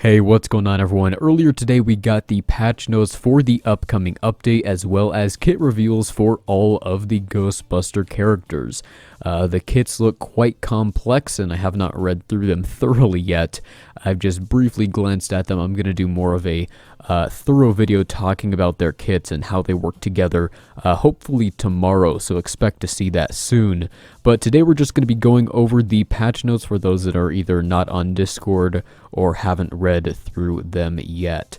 Hey, what's going on everyone? Earlier today we got the patch notes for the upcoming update as well as kit reveals for all of the Ghostbuster characters. The kits look quite complex and I have not read through them thoroughly yet. I've just briefly glanced at them. I'm going to do more of a thorough video talking about their kits and how they work together hopefully tomorrow, so expect to see that soon. But today we're just going to be going over the patch notes for those that are either not on Discord or haven't read through them yet.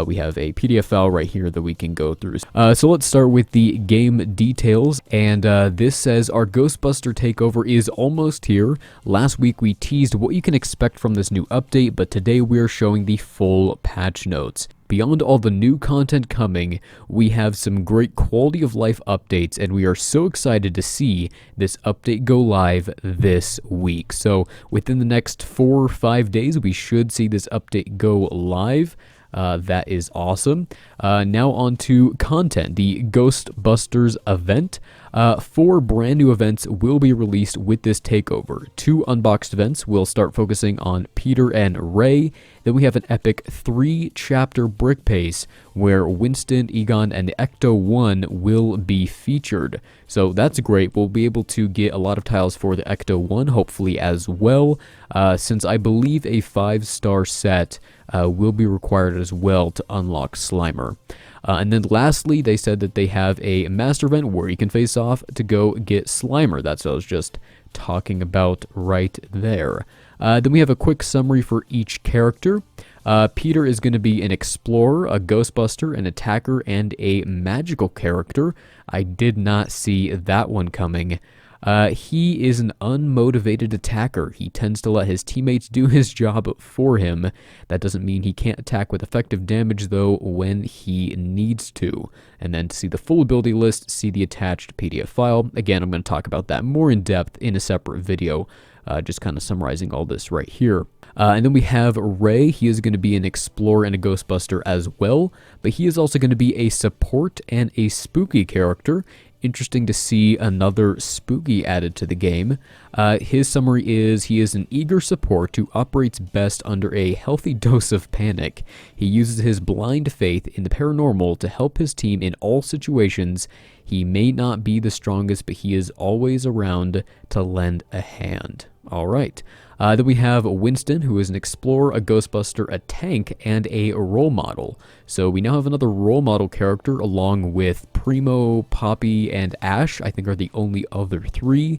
We have a PDF file right here that we can go through. So let's start with the game details. And this says our Ghostbuster Takeover is almost here. Last week we teased what you can expect from this new update, but today we're showing the full patch notes. Beyond all the new content coming, we have some great quality of life updates, and we are so excited to see this update go live this week. So within the next 4 or 5 days, we should see this update go live. That is awesome. Now on to content. The Ghostbusters event. 4 brand new events will be released with this takeover. 2 unboxed events will start focusing on Peter and Ray. Then we have an epic 3-chapter brick pace where Winston, Egon, and Ecto-1 will be featured. So that's great. We'll be able to get a lot of tiles for the Ecto-1 hopefully as well, since I believe a 5-star set will be required as well to unlock Slimer. And then lastly, they said that they have a master event where you can face off to go get Slimer. That's what I was just talking about right there. Then we have a quick summary for each character. Peter is going to be an explorer, a Ghostbuster, an attacker, and a magical character. I did not see that one coming. He is an unmotivated attacker. He tends to let his teammates do his job for him. That doesn't mean he can't attack with effective damage, though, when he needs to. And then to see the full ability list, see the attached PDF file. Again, I'm going to talk about that more in depth in a separate video, just kind of summarizing all this right here. And then we have Ray. He is going to be an explorer and a Ghostbuster as well, but he is also going to be a support and a spooky character. Interesting to see another spooky added to the game. His summary is he is an eager support who operates best under a healthy dose of panic. He uses his blind faith in the paranormal to help his team in all situations. He may not be the strongest, but he is always around to lend a hand. All right. Then we have Winston, who is an explorer, a Ghostbuster, a tank, and a role model. So we now have another role model character along with Primo, Poppy, and Ash, I think are the only other 3.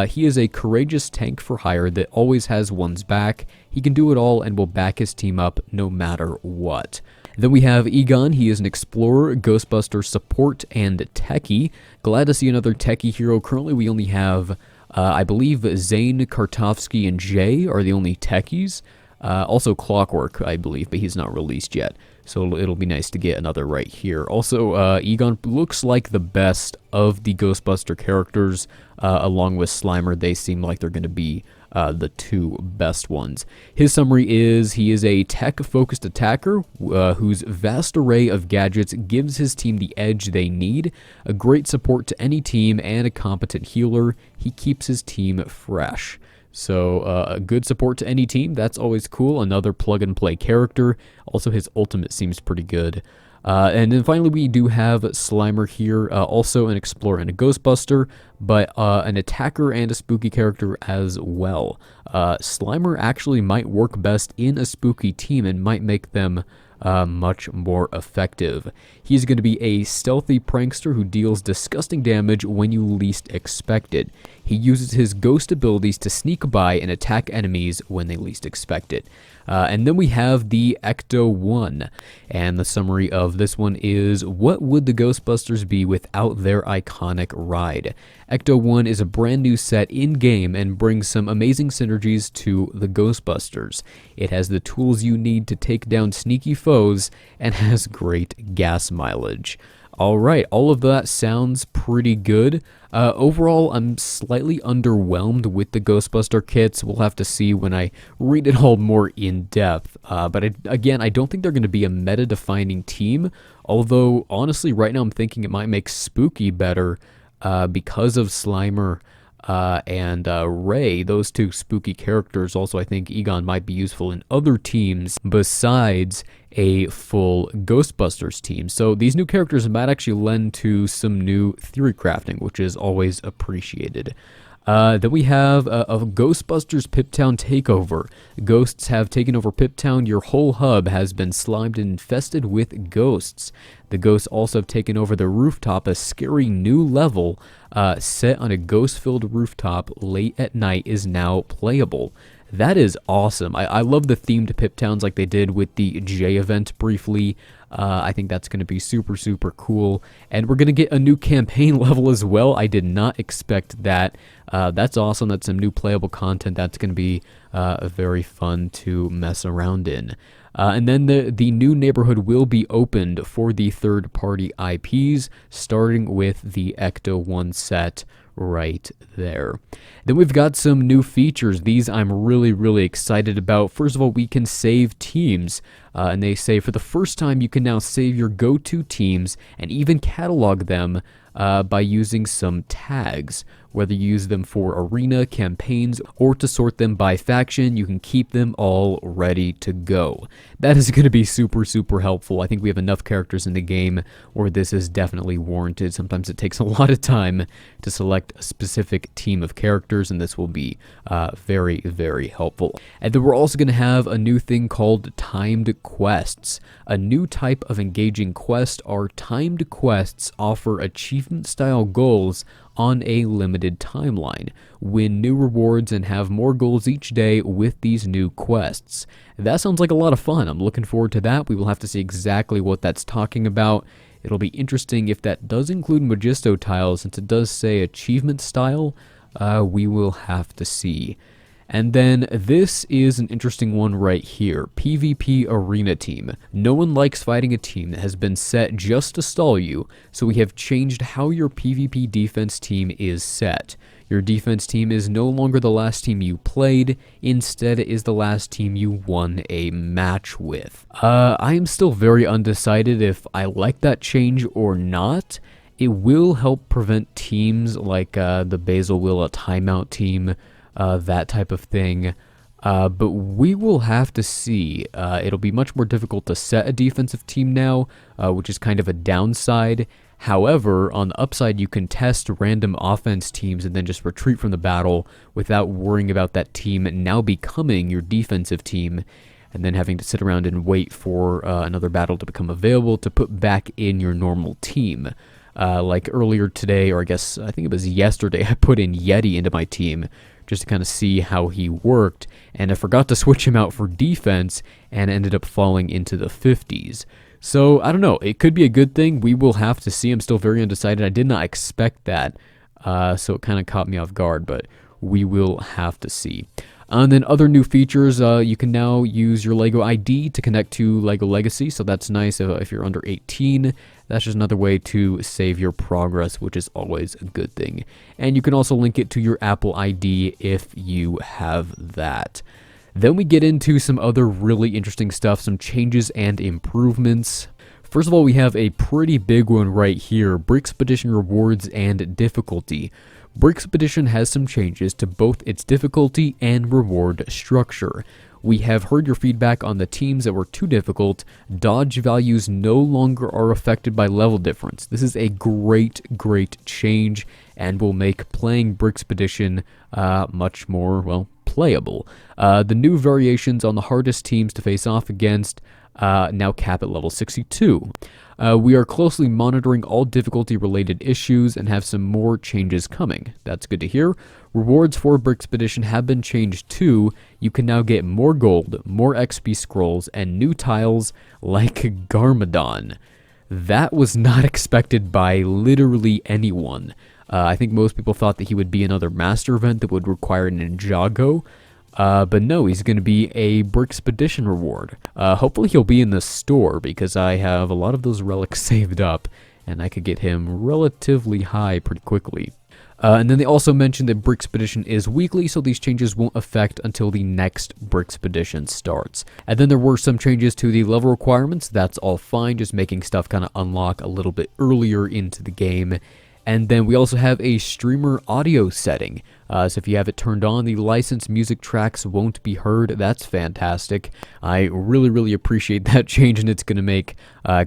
He is a courageous tank for hire that always has one's back. He can do it all and will back his team up no matter what. Then we have Egon. He is an explorer, Ghostbuster, support, and techie. Glad to see another techie hero. Currently we only have I believe Zane, Kartovsky, and Jay are the only techies. Also Clockwork, I believe, but he's not released yet. So it'll be nice to get another right here. Also, Egon looks like the best of the Ghostbuster characters, along with Slimer. They seem like they're going to be the 2 best ones. His summary is he is a tech-focused attacker whose vast array of gadgets gives his team the edge they need, a great support to any team, and a competent healer. He keeps his team fresh. So a good support to any team, that's always cool. Another plug-and-play character. Also, his ultimate seems pretty good. And then finally, we do have Slimer here, also an explorer and a Ghostbuster, but an attacker and a spooky character as well. Slimer actually might work best in a spooky team and might make them much more effective. He's going to be a stealthy prankster who deals disgusting damage when you least expect it. He uses his ghost abilities to sneak by and attack enemies when they least expect it. And then we have the Ecto-1, and the summary of this one is, what would the Ghostbusters be without their iconic ride? Ecto-1 is a brand new set in-game and brings some amazing synergies to the Ghostbusters. It has the tools you need to take down sneaky foes and has great gas mileage. Alright, all of that sounds pretty good. Overall, I'm slightly underwhelmed with the Ghostbuster kits. We'll have to see when I read it all more in depth. But again, I don't think they're going to be a meta-defining team. Although, honestly, right now I'm thinking it might make Spooky better because of Slimer and Ray, those two spooky characters. Also, I think Egon might be useful in other teams besides a full Ghostbusters team. So these new characters might actually lend to some new theory crafting, which is always appreciated. Then we have a Ghostbusters Piptown takeover. Ghosts have taken over Piptown. Your whole hub has been slimed and infested with ghosts. The ghosts also have taken over the rooftop. A scary new level set on a ghost-filled rooftop late at night is now playable. That is awesome. I love the themed Piptowns like they did with the J event briefly. I think that's going to be super, super cool. And we're going to get a new campaign level as well. I did not expect that. That's awesome. That's some new playable content. That's going to be very fun to mess around in. And then the new neighborhood will be opened for the third-party IPs, starting with the Ecto 1 set right there. Then we've got some new features. These I'm really, really excited about. First of all, we can save teams. And they say for the first time, you can now save your go-to teams and even catalog them by using some tags. Whether you use them for arena, campaigns, or to sort them by faction, you can keep them all ready to go. That is going to be super, super helpful. I think we have enough characters in the game where this is definitely warranted. Sometimes it takes a lot of time to select a specific team of characters, and this will be very, very helpful. And then we're also going to have a new thing called timed quests. A new type of engaging quest are timed quests offer achievement-style goals on a limited timeline. Win new rewards and have more goals each day with these new quests. That sounds like a lot of fun. I'm looking forward to that. We will have to see exactly what that's talking about. It'll be interesting if that does include Magisto tiles, since it does say achievement style. We will have to see. And then this is an interesting one right here. PvP Arena Team. No one likes fighting a team that has been set just to stall you, so we have changed how your PvP defense team is set. Your defense team is no longer the last team you played, instead it is the last team you won a match with. I am still very undecided if I like that change or not. It will help prevent teams like the Basil Willa timeout team, that type of thing, but we will have to see. It'll be much more difficult to set a defensive team now, which is kind of a downside. However, on the upside, you can test random offense teams and then just retreat from the battle without worrying about that team now becoming your defensive team, and then having to sit around and wait for another battle to become available to put back in your normal team. Like earlier today, or I think it was yesterday, I put in Yeti into my team just to kind of see how he worked, and I forgot to switch him out for defense and ended up falling into the 50s. So, I don't know, it could be a good thing. We will have to see. I'm still very undecided. I did not expect that, so it kind of caught me off guard, but we will have to see. And then other new features, you can now use your LEGO ID to connect to LEGO Legacy, so that's nice if you're under 18. That's just another way to save your progress, which is always a good thing. And you can also link it to your Apple ID if you have that. Then we get into some other really interesting stuff, some changes and improvements. First of all, we have a pretty big one right here, Bricko rewards and difficulty. Bricko has some changes to both its difficulty and reward structure. We have heard your feedback on the teams that were too difficult. Dodge values no longer are affected by level difference. This is a great, great change and will make playing Bricko much more, well, playable. The new variations on the hardest teams to face off against now cap at level 62. We are closely monitoring all difficulty-related issues and have some more changes coming. That's good to hear. Rewards for Bricko have been changed too. You can now get more gold, more XP scrolls, and new tiles like Garmadon. That was not expected by literally anyone. I think most people thought that he would be another master event that would require Ninjago. But no, he's going to be a Bricko reward. Hopefully he'll be in the store, because I have a lot of those relics saved up, and I could get him relatively high pretty quickly. And then they also mentioned that Bricko is weekly, so these changes won't affect until the next Bricko starts. And then there were some changes to the level requirements. That's all fine, just making stuff kind of unlock a little bit earlier into the game. And then we also have a streamer audio setting. So if you have it turned on, the licensed music tracks won't be heard. That's fantastic. I really appreciate that change, and it's going to make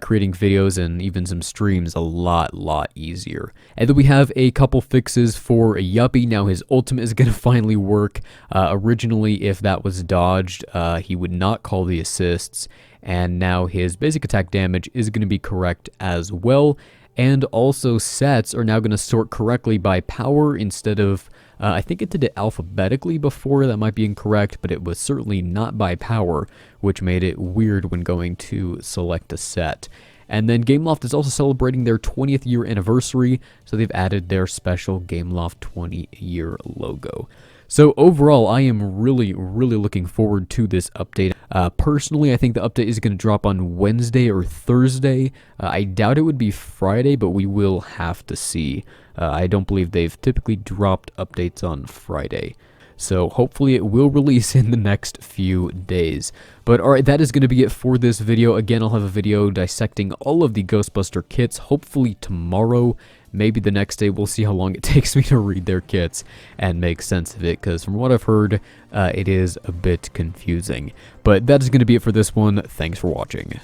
creating videos and even some streams a lot easier. And then we have a couple fixes for Yuppie. Now his ultimate is going to finally work. Originally, if that was dodged, he would not call the assists, and now his basic attack damage is going to be correct as well. And also sets are now going to sort correctly by power instead of, I think it did it alphabetically before. That might be incorrect, but it was certainly not by power, which made it weird when going to select a set. And then Gameloft is also celebrating their 20th year anniversary, so they've added their special Gameloft 20 year logo. So overall, I am really looking forward to this update. Personally, I think the update is going to drop on Wednesday or Thursday. I doubt it would be Friday, but we will have to see. I don't believe they've typically dropped updates on Friday. So hopefully it will release in the next few days. But alright, that is going to be it for this video. Again, I'll have a video dissecting all of the Ghostbuster kits, hopefully tomorrow. Maybe the next day. We'll see how long it takes me to read their kits and make sense of it, because from what I've heard, it is a bit confusing. But that is going to be it for this one. Thanks for watching.